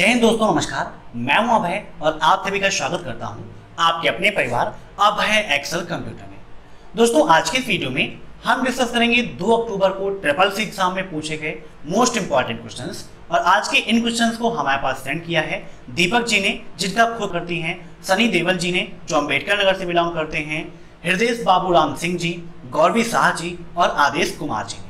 जय हिंद दोस्तों, नमस्कार। मैं हूं अभय और आप सभी का स्वागत करता हूं आपके अपने परिवार अभय एक्सेल कंप्यूटर में। दोस्तों, आज के इस वीडियो में हम डिस्कस करेंगे 2 अक्टूबर को ट्रिपल सी एग्जाम में पूछे गए मोस्ट इंपॉर्टेंट क्वेश्चंस। और आज के इन क्वेश्चंस को हमारे पास सेंड किया है दीपक जी ने, जिनका खुद करती हैं, सनी देवल जी ने जो अम्बेडकर नगर से बिलोंग करते हैं, हृदय बाबू राम सिंह जी, गौरवी शाह जी और आदेश कुमार जी ने।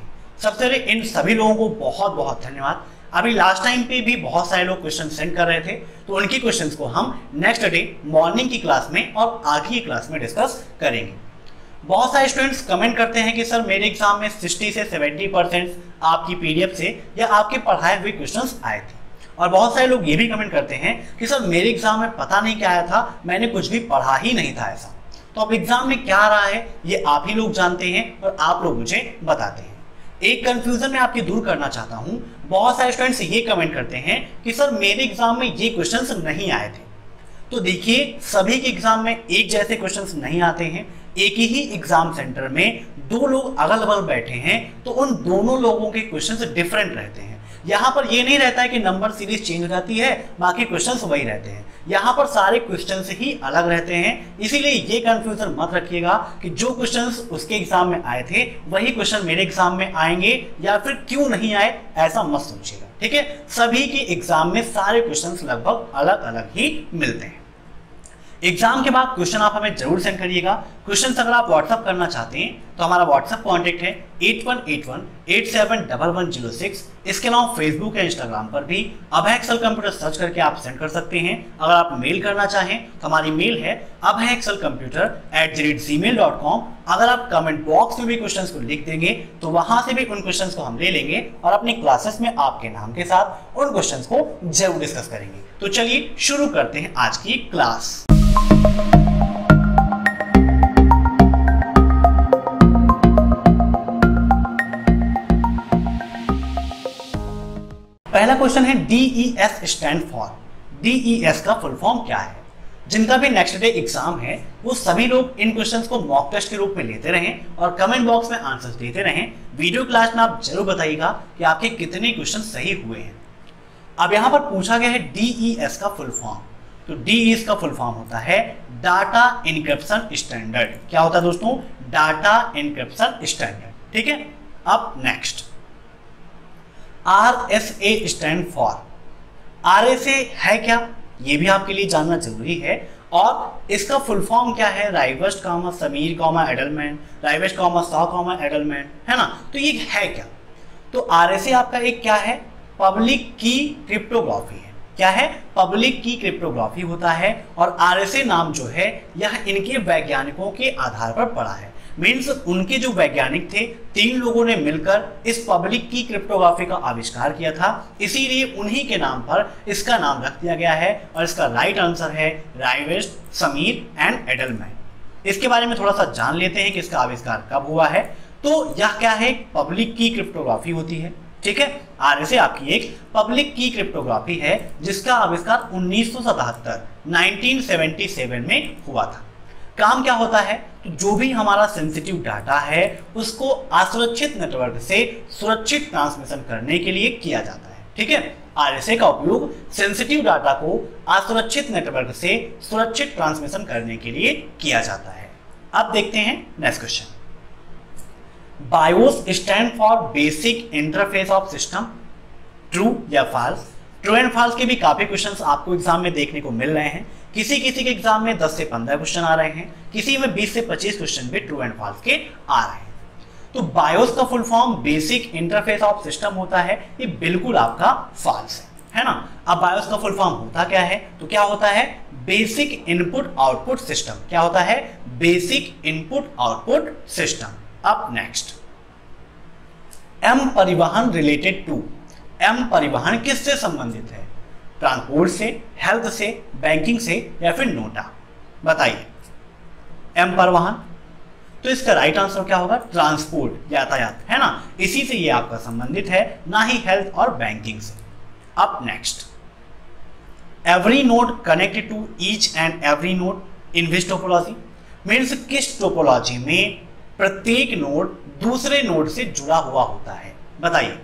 सबसे पहले इन सभी लोगों को बहुत बहुत धन्यवाद। अभी लास्ट टाइम पे भी बहुत सारे लोग क्वेश्चन सेंड कर रहे थे, तो उनकी क्वेश्चंस को हम नेक्स्ट डे मॉर्निंग की क्लास में और आगे की क्लास में डिस्कस करेंगे। बहुत सारे स्टूडेंट्स कमेंट करते हैं कि सर मेरे एग्जाम में 60 से 70% आपकी पीडीएफ से या आपके पढ़ाए हुए क्वेश्चंस आए थे। और बहुत सारे लोग ये भी कमेंट करते हैं कि सर मेरे एग्जाम में पता नहीं क्या आया था, मैंने कुछ भी पढ़ा ही नहीं था ऐसा। तो अब एग्जाम में क्या आ रहा है ये आप ही लोग जानते हैं और आप लोग मुझे बताते हैं। एक कंफ्यूजन मैं आपकी दूर करना चाहता हूं। बहुत सारे स्टूडेंट्स ये कमेंट करते हैं कि सर मेरे एग्जाम में ये क्वेश्चंस नहीं आए थे। तो देखिए, सभी के एग्जाम में एक जैसे क्वेश्चंस नहीं आते हैं। एक ही एग्जाम सेंटर में 2 लोग अगल बगल बैठे हैं, तो उन दोनों लोगों के क्वेश्चंस डिफरेंट रहते हैं। यहाँ पर ये नहीं रहता है कि नंबर सीरीज चेंज हो जाती है, बाकी क्वेश्चंस वही रहते हैं। यहाँ पर सारे क्वेश्चंस ही अलग रहते हैं। इसीलिए ये कंफ्यूजन मत रखिएगा कि जो क्वेश्चंस उसके एग्जाम में आए थे वही क्वेश्चन मेरे एग्जाम में आएंगे या फिर क्यों नहीं आए, ऐसा मत सोचिएगा। ठीक है, सभी के एग्जाम में सारे क्वेश्चंस लगभग अलग अलग ही मिलते हैं। एग्जाम के बाद क्वेश्चन आप हमें जरूर सेंड करिएगा। क्वेश्चन अगर आप व्हाट्सअप करना चाहते हैं तो हमारा व्हाट्सअप कॉन्टेक्ट है 8181871106। इसके अलावा फेसबुक या इंस्टाग्राम पर भी अभय एक्सेल कंप्यूटर सर्च करके आप सेंड कर सकते हैं। अगर आप मेल करना चाहें तो हमारी मेल है abhayexcelcomputer@gmail.com। अगर आप कमेंट बॉक्स में भी क्वेश्चन को लिख देंगे तो वहां से भी उन क्वेश्चन को हम ले लेंगे और अपनी क्लासेस में आपके नाम के साथ उन क्वेश्चन को जरूर डिस्कस करेंगे। तो चलिए शुरू करते हैं आज की क्लास। पहला क्वेश्चन है DES स्टैंड फॉर। DES का फुल फॉर्म क्या है? जिनका भी नेक्स्ट डे एग्जाम है वो सभी लोग इन क्वेश्चंस को मॉक टेस्ट के रूप में लेते रहें और कमेंट बॉक्स में आंसर्स देते रहें। वीडियो क्लास में आप जरूर बताइएगा कि आपके कितने क्वेश्चन सही हुए हैं। अब यहाँ पर पूछा गया है DES का फुल फॉर्म। तो DES का फुल फॉर्म होता है डाटा इनक्रिप्शन स्टैंडर्ड। क्या होता है दोस्तों? Data encryption standard. ठीक है, अब next RSA stand for. RSA है क्या, ये भी आपके लिए जानना जरूरी है। और इसका फुल फॉर्म क्या है? राइवेस्ट समीर एडलमैन, राइवेस्ट सॉ एडलमैन, है ना। तो ये है क्या? तो RSA आपका एक क्या है? पब्लिक की क्रिप्टोग्राफी है। क्या है? पब्लिक की क्रिप्टोग्राफी होता है। और RSA नाम जो है यह इनके वैज्ञानिकों के आधार पर पड़ा है। मीन्स उनके जो वैज्ञानिक थे 3 लोगों ने मिलकर इस पब्लिक की क्रिप्टोग्राफी का आविष्कार किया था, इसीलिए उन्हीं के नाम पर इसका नाम रख दिया गया है। और इसका राइट आंसर है राइवेस्ट, समीर एंड एडलमैन। इसके बारे में थोड़ा सा जान लेते हैं कि इसका आविष्कार कब हुआ है। तो यह क्या है? पब्लिक की क्रिप्टोग्राफी होती है। ठीक है, RSA आपकी एक पब्लिक की क्रिप्टोग्राफी है जिसका आविष्कार 1977 में हुआ था। काम क्या होता है? तो जो भी हमारा सेंसिटिव डाटा है उसको असुरक्षित नेटवर्क से सुरक्षित ट्रांसमिशन करने के लिए किया जाता है। ठीक है, RSA का उपयोग सेंसिटिव डाटा को असुरक्षित नेटवर्क से सुरक्षित ट्रांसमिशन करने के लिए किया जाता है। अब देखते हैं next question. BIOS stand for basic interface of system. True या फॉल्स? ट्रू एंड फॉल्स के भी काफी क्वेश्चंस आपको एग्जाम में देखने को मिल रहे हैं। किसी किसी के एग्जाम में 10 से 15 क्वेश्चन आ रहे हैं, किसी में 20 से 25 क्वेश्चन भी ट्रू एंड फॉल्स के आ रहे हैं। तो BIOS का full form basic interface of system होता है, ये बिल्कुल आपका फॉल्स है ना। अब BIOS का फुल फॉर्म होता क्या है? तो क्या होता है? Basic input output system. क्या होता है? Basic input output system. अब नेक्स्ट, M परिवहन रिलेटेड टू। M परिवहन किससे संबंधित है? ट्रांसपोर्ट से, हेल्थ से, बैंकिंग से या फिर नोटा? बताइए। M परिवहन, तो इसका राइट आंसर क्या होगा? ट्रांसपोर्ट, यातायात, है ना। इसी से ये आपका संबंधित है, ना ही हेल्थ और बैंकिंग से। अब next, every node connected to each and every node in which topology. Means किस टोपोलॉजी में प्रत्येक नोड दूसरे नोड से जुड़ा हुआ होता है? बताइए।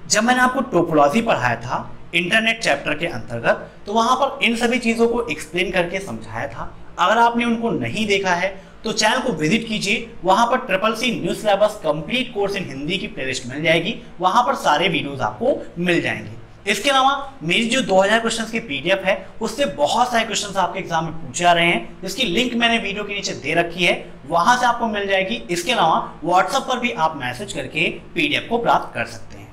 जब मैंने आपको टोपोलॉजी पढ़ाया था इंटरनेट चैप्टर के अंतर्गत, तो वहां पर इन सभी चीजों को एक्सप्लेन करके समझाया था। अगर आपने उनको नहीं देखा है तो चैनल को विजिट कीजिए, वहां पर triple C new syllabus complete course in Hindi की प्लेलिस्ट मिल जाएगी, वहां पर सारे वीडियोस आपको मिल जाएंगे। इसके अलावा मेरी जो 2000 क्वेश्चंस की पीडीएफ है उससे बहुत सारे क्वेश्चंस आपके एग्जाम में पूछे आ रहे हैं, जिसकी लिंक मैंने वीडियो के नीचे दे रखी है, वहां से आपको मिल जाएगी। इसके अलावा व्हाट्सएप पर भी आप मैसेज करके पीडीएफ को प्राप्त कर सकते हैं।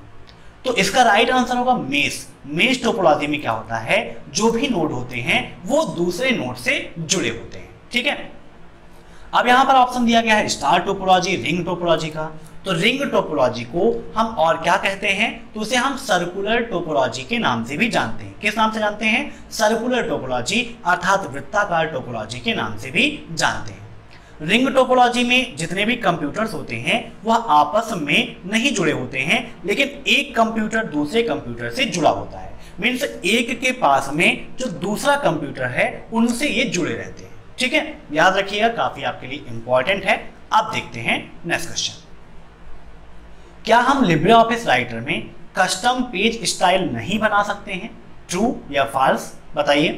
तो इसका राइट आंसर होगा मेष। मेष टोपोलॉजी में क्या होता है, जो भी नोड होते हैं वो दूसरे नोड से जुड़े होते हैं। ठीक है, अब यहां पर ऑप्शन दिया गया है स्टार टोपोलॉजी, रिंग टोपोलॉजी का। तो रिंग टोपोलॉजी को हम और क्या कहते हैं, तो उसे हम सर्कुलर टोपोलॉजी के नाम से भी जानते हैं। किस नाम से जानते हैं, सर्कुलर टोपोलॉजी अर्थात वृत्ताकार टोपोलॉजी के नाम से भी जानते हैं। रिंग टोपोलॉजी में जितने भी कंप्यूटर्स होते हैं वह आपस में नहीं जुड़े होते हैं, लेकिन एक कंप्यूटर दूसरे कंप्यूटर से जुड़ा होता है। मीन्स एक के पास में जो दूसरा कंप्यूटर है उनसे ये जुड़े रहते हैं। ठीक है, याद रखिएगा, काफी आपके लिए इंपॉर्टेंट है। अब देखते हैं नेक्स्ट क्वेश्चन। क्या हम लिब्रे ऑफिस राइटर में कस्टम पेज स्टाइल नहीं बना सकते हैं, ट्रू या फॉल्स, बताइए।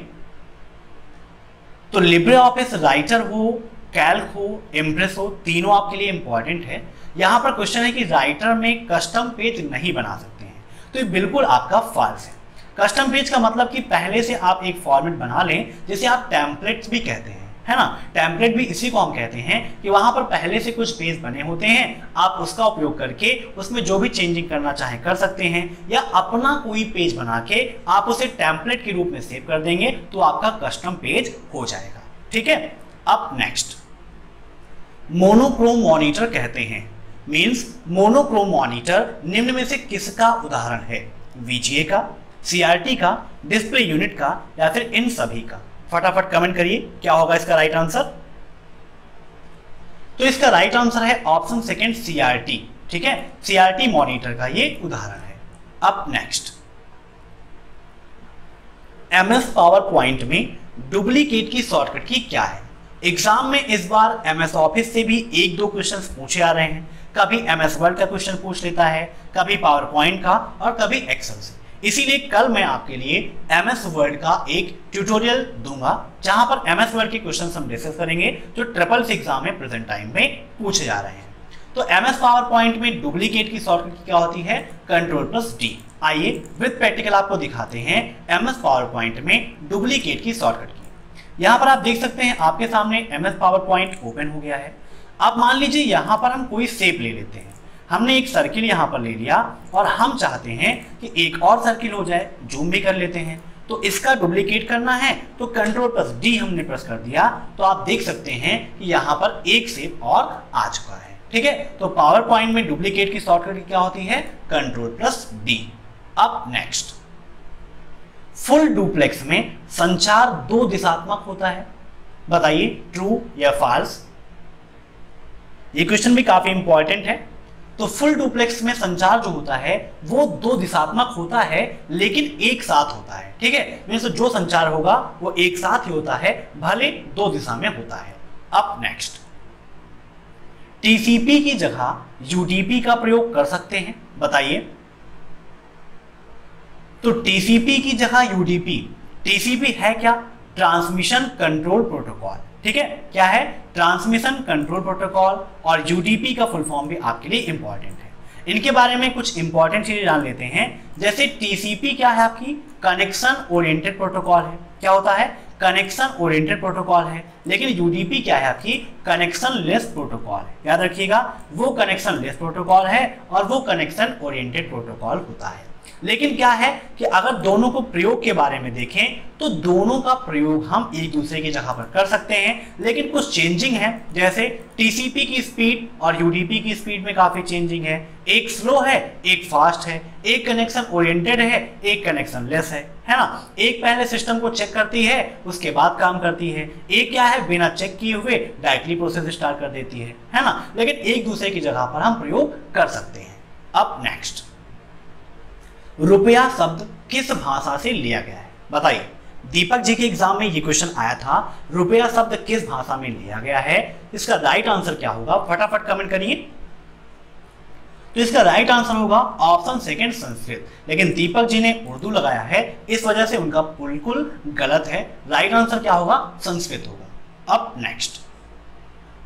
तो लिब्रे ऑफिस राइटर हो, कैल्क हो, इम्प्रेस हो, तीनों आपके लिए इंपॉर्टेंट है। यहां पर क्वेश्चन है कि राइटर में कस्टम पेज नहीं बना सकते हैं, तो ये बिल्कुल आपका फॉल्स है। कस्टम पेज का मतलब कि पहले से आप एक फॉर्मेट बना लें, जिसे आप टेम्पलेट्स भी कहते हैं, है ना। टेम्पलेट भी इसी को हम कहते हैं कि वहां पर पहले से कुछ पेज बने होते हैं, आप उसका उपयोग करके उसमें जो भी चेंजिंग करना चाहें कर सकते हैं, या अपना कोई पेज बना के आप उसे टेम्पलेट के रूप में सेव कर देंगे तो आपका कस्टम पेज हो जाएगा। ठीक है, अब नेक्स्ट, मोनोक्रोम मॉनिटर कहते हैं, मींस मोनोक्रोम मॉनिटर निम्न में से किसका उदाहरण है, वीजीए का, सीआरटी का, डिस्प्ले यूनिट का, या फिर इन सभी का। फटाफट कमेंट करिए क्या होगा इसका राइट आंसर। तो इसका राइट आंसर है ऑप्शन सेकंड, सीआरटी। ठीक है, सीआरटी मॉनिटर का ये उदाहरण है। अब नेक्स्ट, एमएस पावर पॉइंट में डुप्लीकेट की शॉर्टकट की क्या है। एग्जाम में इस बार एमएस ऑफिस से भी एक दो क्वेश्चंस पूछे आ रहे हैं, कभी एमएस वर्ड का क्वेश्चन पूछ लेता है, कभी पावर पॉइंट का, और कभी एक्सेल से। इसीलिए कल मैं आपके लिए एमएस वर्ड का एक ट्यूटोरियल दूंगा, जहां पर एमएस वर्ड के क्वेश्चंस हम डिस्कस करेंगे जो ट्रिपल सी एग्जाम में प्रेजेंट टाइम में पूछे जा रहे हैं। तो एमएस पावर पॉइंट में डुप्लीकेट की शॉर्टकट क्या होती है, Ctrl+D। आइए विद प्रैक्टिकल आपको दिखाते हैं एमएस पावर पॉइंट में डुप्लीकेट की शॉर्टकट की। यहाँ पर आप देख सकते हैं आपके सामने एमएस पावर पॉइंट ओपन हो गया है। अब मान लीजिए यहाँ पर हम कोई शेप ले लेते हैं, हमने एक सर्किल यहाँ पर ले लिया और हम चाहते हैं कि एक और सर्किल हो जाए, जूम भी कर लेते हैं। तो इसका डुप्लीकेट करना है तो Ctrl+D हमने प्रेस कर दिया, तो आप देख सकते हैं कि यहाँ पर एक शेप और आ चुका है। ठीक है, तो पावर पॉइंट में डुप्लीकेट की शॉर्टकट क्या होती है, Ctrl+D। अब नेक्स्ट, फुल डुप्लेक्स में संचार दो दिशात्मक होता है, बताइए ट्रू या फॉल्स। ये क्वेश्चन भी काफी इंपॉर्टेंट है। तो फुल डुप्लेक्स में संचार जो होता है वो दो दिशात्मक होता है, लेकिन एक साथ होता है। ठीक है, मींस जो संचार होगा वो एक साथ ही होता है, भले दो दिशा में होता है। अब नेक्स्ट, टीसीपी की जगह यूडीपी का प्रयोग कर सकते हैं, बताइए। तो टीसीपी की जगह यूडीपी, टीसीपी है क्या, ट्रांसमिशन कंट्रोल प्रोटोकॉल। ठीक है, क्या है, ट्रांसमिशन कंट्रोल प्रोटोकॉल, और यूडीपी का फुल फॉर्म भी आपके लिए इंपॉर्टेंट है। इनके बारे में कुछ इंपॉर्टेंट चीजें जान लेते हैं। जैसे टीसीपी क्या है, आपकी कनेक्शन ओरिएंटेड प्रोटोकॉल है। क्या होता है, कनेक्शन ओरिएंटेड प्रोटोकॉल है। लेकिन यूडीपी क्या है, आपकी कनेक्शन लेस प्रोटोकॉल है। याद रखिएगा, वो कनेक्शन लेस प्रोटोकॉल है और वो कनेक्शन ओरिएंटेड प्रोटोकॉल होता है। लेकिन क्या है कि अगर दोनों को प्रयोग के बारे में देखें तो दोनों का प्रयोग हम एक दूसरे की जगह पर कर सकते हैं, लेकिन कुछ चेंजिंग है। जैसे टीसीपी की स्पीड और यूडीपी की स्पीड में काफी चेंजिंग है, एक स्लो है एक फास्ट है, एक कनेक्शन ओरिएंटेड है एक कनेक्शन लेस है ना। एक पहले सिस्टम को चेक करती है उसके बाद काम करती है, एक क्या है बिना चेक किए हुए डायरेक्टली प्रोसेस स्टार्ट कर देती है ना। लेकिन एक दूसरे की जगह पर हम प्रयोग कर सकते हैं। अब नेक्स्ट, रुपया शब्द किस भाषा से लिया गया है, बताइए। दीपक जी के एग्जाम में ये क्वेश्चन आया था, रुपया शब्द किस भाषा में लिया गया है। इसका राइट आंसर क्या होगा, फटाफट कमेंट करिए। तो इसका राइट आंसर होगा ऑप्शन सेकंड संस्कृत। लेकिन दीपक जी ने उर्दू लगाया है, इस वजह से उनका बिल्कुल गलत है। राइट आंसर क्या होगा? संस्कृत होगा। अब next,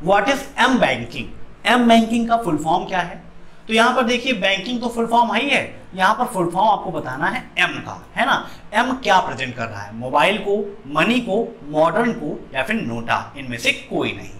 what is M banking? M banking का फुल फॉर्म क्या है? तो यहां पर देखिए बैंकिंग तो फुल फॉर्म ही है, यहां पर फुल फॉर्म आपको बताना है एम का, है ना। एम क्या प्रेजेंट कर रहा है? मोबाइल को, मनी को, मॉडर्न को या फिर नोटा, इनमें से कोई नहीं।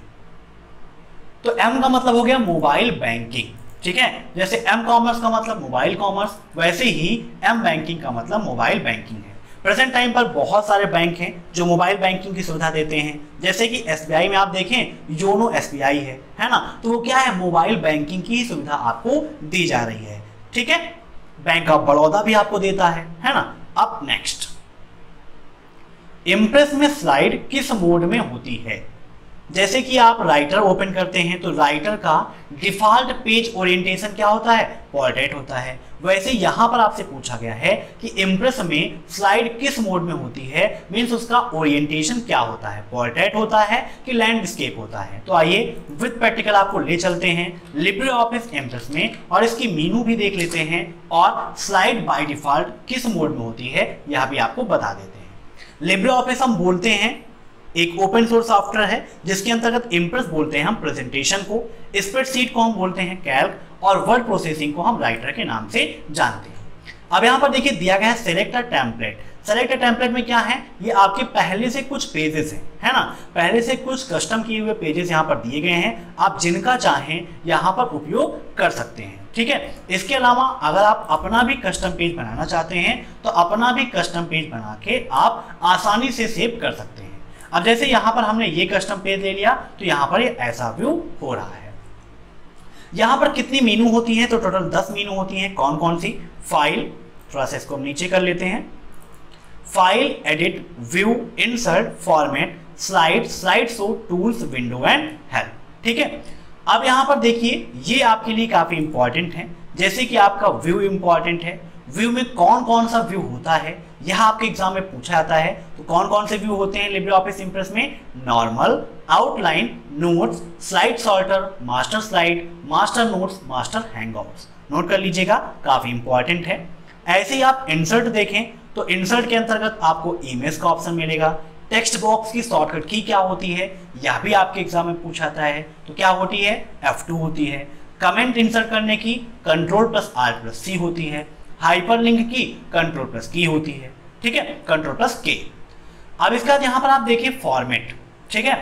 तो एम का मतलब हो गया मोबाइल बैंकिंग, ठीक है। जैसे एम कॉमर्स का मतलब मोबाइल कॉमर्स, वैसे ही एम बैंकिंग का मतलब मोबाइल बैंकिंग है। प्रेजेंट टाइम पर बहुत सारे बैंक हैं जो मोबाइल बैंकिंग की सुविधा देते हैं, जैसे कि एसबीआई में आप देखें योनो एसबीआई है ना, तो वो क्या है? मोबाइल बैंकिंग की सुविधा आपको दी जा रही है, ठीक है। बैंक ऑफ बड़ौदा भी आपको देता है ना। अब नेक्स्ट, इंप्रेस में स्लाइड किस मोड में होती है? जैसे कि आप राइटर ओपन करते हैं तो राइटर का डिफॉल्ट पेज ओरिएंटेशन क्या होता है? पोर्ट्रेट होता है। वैसे यहां पर आपसे पूछा गया है कि इंप्रेस में स्लाइड किस मोड में होती है, मींस उसका ओरिएंटेशन क्या होता है? पोर्ट्रेट होता है कि लैंडस्केप होता है? तो आइए विद प्रैक्टिकल आपको ले चलते हैं लिब्रे ऑफिस इंप्रेस में और इसकी मीनू भी देख लेते हैं और स्लाइड बाय डिफॉल्ट किस मोड में होती है यह भी आपको बता देते हैं। लिब्रे ऑफिस हम बोलते हैं एक ओपन सोर्स सॉफ्टवेयर है जिसके अंतर्गत इंप्रेस बोलते हैं हम प्रेजेंटेशन को, स्प्रेडशीट को हम बोलते हैं कैल्क और वर्ड प्रोसेसिंग को हम राइटर के नाम से जानते हैं। अब यहाँ पर देखिए दिया गया है select a template. Select a template में क्या है? ये आपके पहले से कुछ पेजेस हैं, है ना। पहले से कुछ कस्टम किए हुए पेजेस यहाँ पर दिए गए हैं, आप जिनका चाहें यहाँ पर उपयोग कर सकते हैं, ठीक है। इसके अलावा अगर आप अपना भी कस्टम पेज बनाना चाहते हैं तो अपना भी कस्टम पेज बना के आप आसानी से सेव कर सकते हैं। अब जैसे यहां पर हमने ये कस्टम पेज ले लिया तो यहां पर ये ऐसा व्यू हो रहा है। यहां पर कितनी मीनू होती हैं? तो टोटल 10 मीनू होती हैं। कौन कौन सी? फाइल, थोड़ा सा इसको नीचे कर लेते हैं, file, edit, view, insert, format, slide, slide show, tools, window and help, ठीक है। अब यहां पर देखिए ये आपके लिए काफी इंपॉर्टेंट है। जैसे कि आपका व्यू इंपॉर्टेंट है, व्यू में कौन कौन सा व्यू होता है यह आपके एग्जाम में पूछा जाता है। तो कौन कौन से व्यू होते हैं लिब्रे ऑफिस इंप्रेस में? Normal, outline, notes, slide sorter, master slide, master notes, master Hangouts. Note कर लीजिएगा, काफी इंपॉर्टेंट है। ऐसे ही आप इंसर्ट देखें तो इंसर्ट के अंतर्गत आपको इमेज का ऑप्शन मिलेगा। टेक्स्ट बॉक्स की शॉर्टकट की क्या होती है यह भी आपके एग्जाम में पूछा जाता है, तो क्या होती है? F2 होती है। कमेंट इंसर्ट करने की Ctrl+R+C होती है। हाइपरलिंक की Ctrl+K होती है, ठीक है, Ctrl+K। अब इसके बाद यहां पर आप देखिए फॉर्मेट, ठीक है।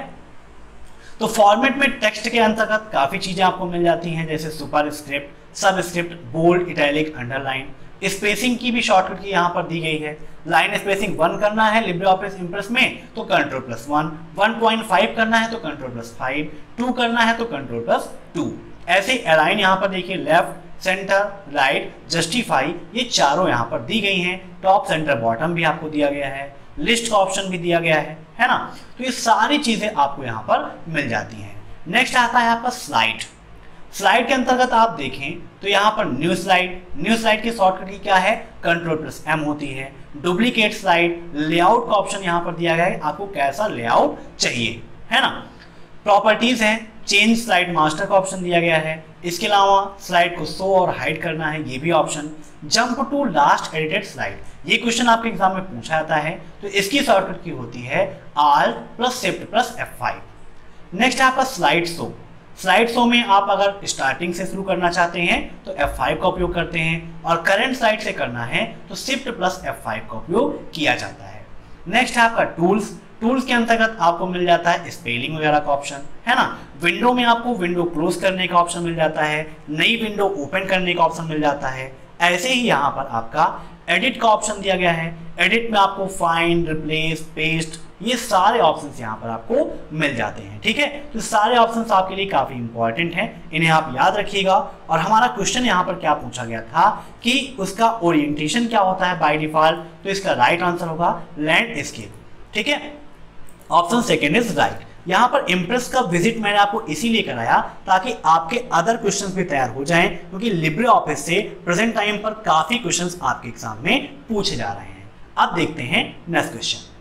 तो फॉर्मेट में टेक्स्ट के अंतर्गत काफी चीजें आपको मिल जाती हैं, जैसे superscript, subscript, bold, italic, underline. Spacing की भी शॉर्टकट की यहाँ पर दी गई है। लाइन स्पेसिंग 1 करना है लिब्रे ऑफिस इंप्रेस में तो Ctrl+1, 1.5 करना है तो Ctrl+5, 2 करना है तो Ctrl+2। ऐसे अलाइन यहाँ पर देखिए लेफ्ट, सेंटर, राइट, जस्टिफाई, ये चारों यहाँ पर दी गई हैं। टॉप, सेंटर, बॉटम भी आपको दिया गया है, लिस्ट का ऑप्शन भी दिया गया है ना। तो ये सारी चीजें आपको यहाँ पर मिल जाती हैं। नेक्स्ट आता है आपका स्लाइड। स्लाइड के अंतर्गत आप देखें तो यहाँ पर न्यू स्लाइड, न्यू स्लाइड की शॉर्टकट की क्या है? Ctrl+M होती है। डुप्लीकेट स्लाइड, लेआउट का ऑप्शन यहाँ पर दिया गया है, आपको कैसा लेआउट चाहिए, है ना। प्रॉपर्टीज है, चेंज स्लाइड मास्टर का ऑप्शन दिया गया है। इसके अलावा स्लाइड को शो और हाइड करना है, ये भी option. Jump to last edited slide, ये क्वेश्चन आपके एग्जाम में पूछा जाता है, तो इसकी शॉर्टकट की होती है Alt+Shift+F5। नेक्स्ट है आपका स्लाइड शो। स्लाइड शो में आप अगर स्टार्टिंग से शुरू करना चाहते हैं तो F5 का उपयोग करते हैं और करंट स्लाइड से करना है तो Shift+F5 का उपयोग किया जाता है। नेक्स्ट है आपका टूल्स। टूल्स के अंतर्गत आपको मिल जाता है स्पेलिंग वगैरह का ऑप्शन, है ना। विंडो में आपको विंडो क्लोज करने का ऑप्शन मिल जाता है, नई विंडो ओपन करने का ऑप्शन मिल जाता है। ऐसे ही यहाँ पर आपका एडिट का ऑप्शन दिया गया है। एडिट में आपको फाइंड, रिप्लेस, पेस्ट, ये सारे ऑप्शंस यहाँ पर आपको मिल जाते हैं, ठीक है। तो सारे ऑप्शंस आपके लिए काफी इंपॉर्टेंट हैं, इन्हें आप याद रखिएगा। और हमारा क्वेश्चन यहाँ पर क्या पूछा गया था कि उसका ओरिएंटेशन क्या होता है बाय डिफॉल्ट, तो इसका राइट आंसर होगा लैंडस्केप, ठीक है। Option second is right. यहाँ पर इंप्रेस का विजिट मैंने आपको इसीलिए कराया ताकि आपके अदर क्वेश्चंस भी तैयार हो जाएं, क्योंकि लिब्रे ऑफिस से प्रेजेंट टाइम पर काफी क्वेश्चंस आपके एग्जाम में पूछे जा रहे हैं। अब देखते हैं नेक्स्ट क्वेश्चन।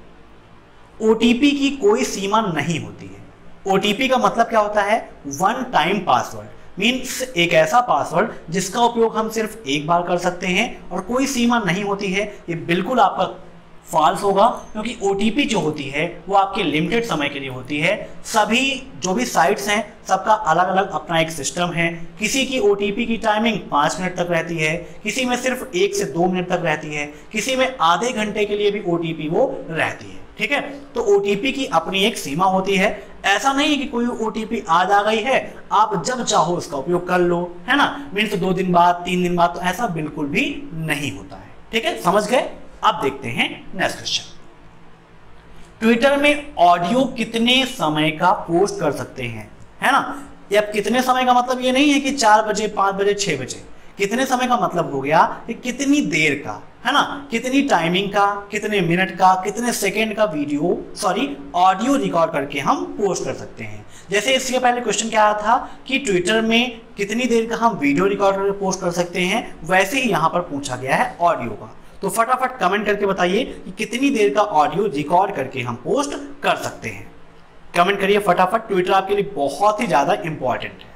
ओटीपी की कोई सीमा नहीं होती है। ओटीपी का मतलब क्या होता है? One time password. मीन्स एक ऐसा पासवर्ड जिसका उपयोग हम सिर्फ एक बार कर सकते हैं और कोई सीमा नहीं होती है, ये बिल्कुल आपका फॉल्स होगा, क्योंकि ओटीपी जो होती है वो आपके लिमिटेड समय के लिए होती है। सभी जो भी साइट्स हैं सबका अलग अलग अपना एक सिस्टम है। किसी की ओटीपी की टाइमिंग 5 मिनट तक रहती है, किसी में सिर्फ 1 से 2 मिनट तक रहती है, किसी में आधे घंटे के लिए भी ओटीपी वो रहती है। ठीक है, तो ओटीपी की अपनी एक सीमा होती है। ऐसा नहीं है कि कोई ओटीपी आज आ गई है आप जब चाहो उसका उपयोग कर लो, है ना, मीन्स 2 दिन बाद 3 दिन बाद, तो ऐसा बिल्कुल भी नहीं होता है। ठीक है, समझ गए। अब देखते हैं नेक्स्ट क्वेश्चन। ट्विटर में ऑडियो कितने समय का पोस्ट कर सकते हैं, है ना। ये अब कितने समय का मतलब ये नहीं है कि 4 बजे 5 बजे 6 बजे, कितने समय का मतलब हो गया कि कितनी देर का, है ना, कितनी टाइमिंग का, कितने मिनट का, कितने सेकंड का ऑडियो रिकॉर्ड करके हम पोस्ट कर सकते हैं। जैसे इसके पहले क्वेश्चन क्या आया था कि ट्विटर में कितनी देर का हम वीडियो रिकॉर्ड करके पोस्ट कर सकते हैं, वैसे ही यहाँ पर पूछा गया है ऑडियो का। तो फटाफट कमेंट करके बताइए कि कितनी देर का ऑडियो रिकॉर्ड करके हम पोस्ट कर सकते हैं। कमेंट करिए फटाफट, ट्विटर आपके लिए बहुत ही ज्यादा इंपॉर्टेंट है।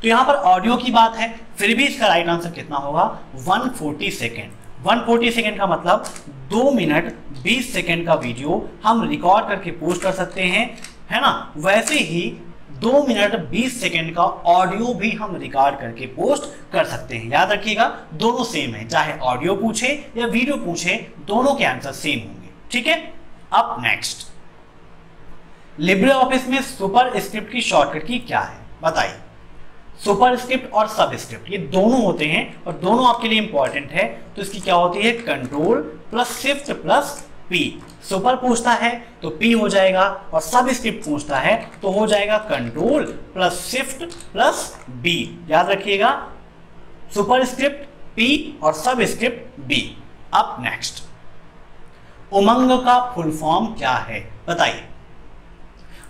तो यहां पर ऑडियो की बात है, फिर भी इसका राइट आंसर कितना होगा, 140 सेकेंड। 140 सेकेंड का मतलब 2 मिनट 20 सेकेंड का वीडियो हम रिकॉर्ड करके पोस्ट कर सकते हैं, है ना। वैसे ही 2 मिनट 20 सेकेंड का ऑडियो भी हम रिकॉर्ड करके पोस्ट कर सकते हैं। याद रखिएगा दोनों सेम है, चाहे ऑडियो पूछे या वीडियो पूछे, दोनों के आंसर सेम होंगे। ठीक है, अब नेक्स्ट, लिब्रे ऑफिस में सुपर स्क्रिप्ट की शॉर्टकट की क्या है, बताइए। सुपर स्क्रिप्ट और सब स्क्रिप्ट ये दोनों होते हैं और दोनों आपके लिए इंपॉर्टेंट है। तो इसकी क्या होती है, control plus shift plus P. Super पूछता है तो पी हो जाएगा, और सब स्क्रिप्ट पूछता है तो हो जाएगा control plus shift plus B. याद रखिएगा, सुपर स्क्रिप्ट पी और सब स्क्रिप्ट बी। अब नेक्स्ट, उमंग का फुल फॉर्म क्या है, बताइए।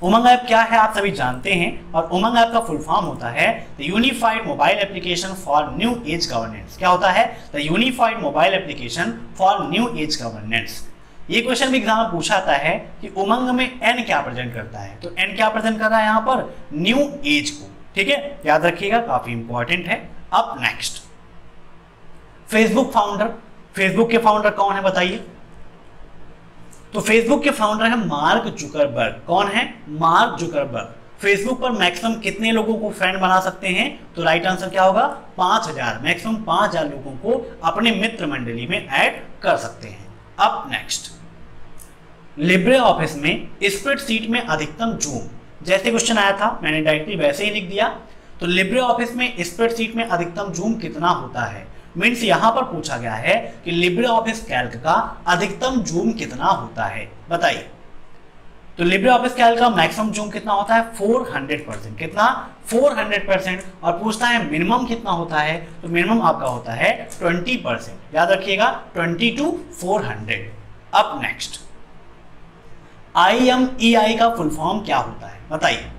उमंग ऐप क्या है आप सभी जानते हैं, और उमंग ऐप का फुल फॉर्म होता है the unified mobile application for new age governance. क्या होता है, the unified mobile application for new age governance. ये क्वेश्चन भी एग्जाम में पूछा जाता है कि उमंग में एन क्या प्रेजेंट करता है, तो एन क्या प्रेजेंट कर रहा है यहाँ पर, न्यू एज को। ठीक है, याद रखिएगा, काफी इंपॉर्टेंट है। अब नेक्स्ट, फेसबुक फाउंडर, फेसबुक के फाउंडर कौन है बताइए। तो फेसबुक के फाउंडर है मार्क जुकरबर्ग। कौन है, मार्क जुकरबर्ग। फेसबुक पर मैक्सिमम कितने लोगों को फ्रेंड बना सकते हैं, तो राइट आंसर क्या होगा, 5000। मैक्सिमम 5000 लोगों को अपने मित्र मंडली में ऐड कर सकते हैं। अब नेक्स्ट, लिब्रे ऑफिस में स्प्रेडशीट में अधिकतम जूम, जैसे क्वेश्चन आया था मैंने डायरेक्टली वैसे ही लिख दिया। तो लिब्रे ऑफिस में स्प्रेडशीट में अधिकतम जूम कितना होता है, मीन्स यहां पर पूछा गया है कि लिब्रे ऑफिस कैल्क का अधिकतम जूम कितना होता है, बताइए। तो लिब्रे ऑफिस कैल्क का मैक्सिमम जूम कितना होता है, 400%। कितना, 400%। और पूछता है मिनिमम कितना होता है, तो मिनिमम आपका होता है 20%। याद रखिएगा, 20 to 400। अब नेक्स्ट, IMEI का फुल फॉर्म क्या होता है, बताइए।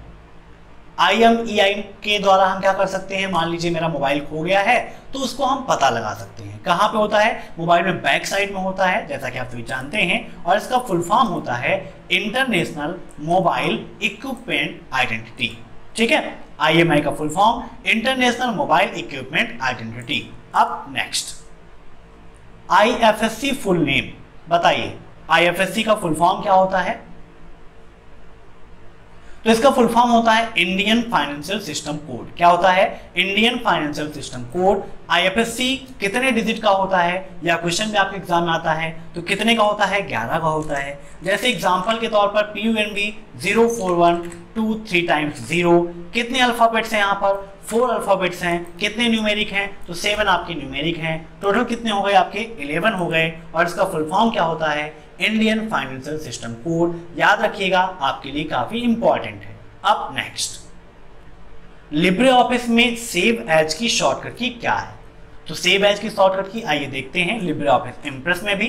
IMEI के द्वारा हम क्या कर सकते हैं, मान लीजिए मेरा मोबाइल खो गया है तो उसको हम पता लगा सकते हैं। कहाँ पे होता है, मोबाइल में बैक साइड में होता है, जैसा कि आप सभी जानते हैं। और इसका फुल फॉर्म होता है इंटरनेशनल मोबाइल इक्विपमेंट आइडेंटिटी। ठीक है, IMEI का full form international mobile equipment identity. अब नेक्स्ट, IFSC फुल नेम बताइए। IFSC का फुल फॉर्म क्या होता है, तो इसका फुल फॉर्म होता है इंडियन फाइनेंशियल सिस्टम कोड। क्या होता है, Indian financial system code. IFSC कितने डिजिट का होता है, या क्वेश्चन में आपके एग्जाम में आता है तो कितने का होता है, 11 का होता है। जैसे एग्जांपल के तौर पर PUNB 04123 टाइम्स 0, कितने अल्फाबेट्स हैं यहाँ पर, 4 अल्फाबेट्स हैं। कितने न्यूमेरिक हैं, तो 7 आपके न्यूमेरिक हैं। टोटल कितने हो गए आपके, 11 हो गए। और इसका फुल फॉर्म क्या होता है, इंडियन फाइनेंशियल सिस्टम कोड। याद रखिएगा, आपके लिए काफी इंपॉर्टेंट है। अब नेक्स्ट, लिब्रे ऑफिस में सेव एज की शॉर्टकट की क्या है, तो सेव एज की शॉर्टकट की आइए देखते हैं लिब्रे ऑफिस इम्प्रेस में भी।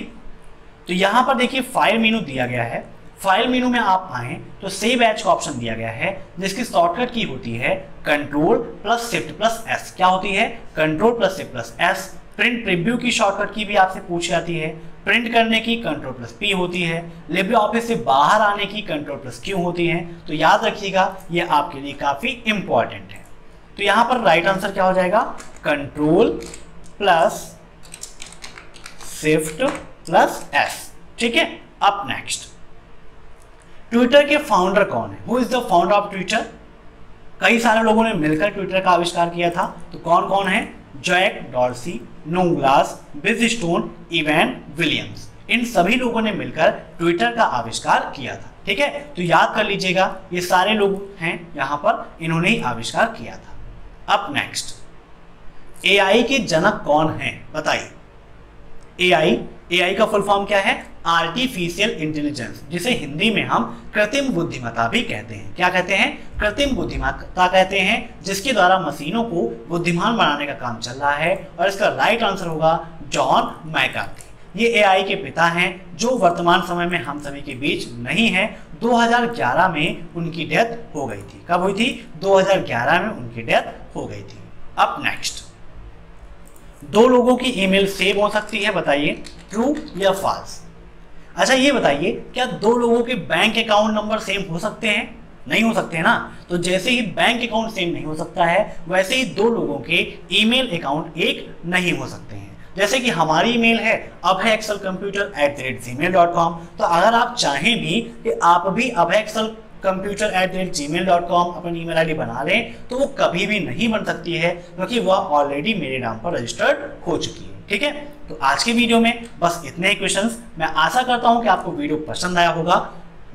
तो यहां पर देखिए फाइल मेनू दिया गया है। फाइल मेनू में आप आए तो सेव एज का ऑप्शन दिया गया है, जिसकी शॉर्टकट की होती है control plus shift plus S. क्या होती है, control plus shift plus S. Print preview की शॉर्टकट की भी आपसे पूछी जाती है। प्रिंट करने की कंट्रोल प्लस पी होती है। लिब्रे ऑफिस से बाहर आने की कंट्रोल प्लस क्यू होती है। तो याद रखिएगा, ये आपके लिए काफी इंपॉर्टेंट है। तो यहां पर राइट आंसर क्या हो जाएगा, control plus shift plus S. ठीक है, अब नेक्स्ट, ट्विटर के फाउंडर कौन है? Who is the founder of Twitter? कई सारे लोगों ने मिलकर ट्विटर का आविष्कार किया था, तो कौन कौन है? जैक डॉर्सी, नोग्लास, बिज स्टोन, इवैन विलियम्स। इन सभी लोगों ने मिलकर ट्विटर का आविष्कार किया था। ठीक है, तो याद कर लीजिएगा, ये सारे लोग हैं यहां पर, इन्होंने ही आविष्कार किया था। अब नेक्स्ट, एआई के जनक कौन है? बताइए। एआई का फुल फॉर्म क्या है? आर्टिफिशियल इंटेलिजेंस, जिसे हिंदी में हम कृत्रिम बुद्धिमत्ता भी कहते हैं। क्या कहते हैं? कृत्रिम बुद्धिमत्ता कहते हैं, जिसके द्वारा मशीनों को बुद्धिमान बनाने का काम चल रहा है। और इसका राइट आंसर होगा जॉन मैकार्थी। ये एआई के पिता हैं, जो वर्तमान समय में हम सभी के बीच नहीं है। 2011 में उनकी डेथ हो गई थी। कब हुई थी? 2011 में उनकी डेथ हो गई थी। अब नेक्स्ट, दो लोगों की ईमेल सेव हो सकती है, बताइए, ट्रू या फॉल्स? अच्छा ये बताइए, क्या दो लोगों के बैंक अकाउंट नंबर सेम हो सकते हैं? नहीं हो सकते ना। तो जैसे ही बैंक अकाउंट सेम नहीं हो सकता है, वैसे ही दो लोगों के ईमेल अकाउंट एक नहीं हो सकते हैं। जैसे कि हमारी ईमेल है abhayexcelcomputer@gmail.com, तो अगर आप चाहें भी कि आप भी abhayexcelcomputer@gmail.com अपनी ईमेल आईडी बना लें, तो वो कभी भी नहीं बन सकती है, क्योंकि वह ऑलरेडी मेरे नाम पर रजिस्टर्ड हो चुकी है। ठीक है, तो आज की वीडियो में बस इतने ही क्वेश्चंस। मैं आशा करता हूं कि आपको वीडियो पसंद आया होगा।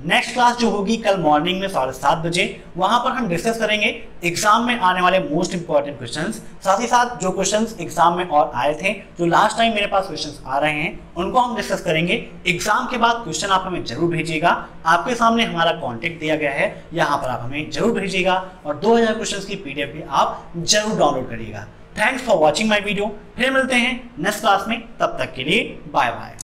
नेक्स्ट क्लास जो होगी कल मॉर्निंग में 7:30 बजे, वहां पर हम डिस्कस करेंगे एग्जाम में आने वाले मोस्ट इंपॉर्टेंट क्वेश्चंस, साथ ही साथ जो क्वेश्चंस एग्जाम में और आए थे, जो लास्ट टाइम मेरे पास क्वेश्चंस आ रहे हैं, उनको हम डिस्कस करेंगे। एग्जाम के बाद क्वेश्चन आप हमें जरूर भेजिएगा। आपके सामने हमारा कॉन्टेक्ट दिया गया है, यहाँ पर आप हमें जरूर भेजिएगा, और 2000 क्वेश्चन की PDF भी आप जरूर डाउनलोड करिएगा। Thanks for watching my video. फिर मिलते हैं नेक्स्ट क्लास में, तब तक के लिए बाय बाय।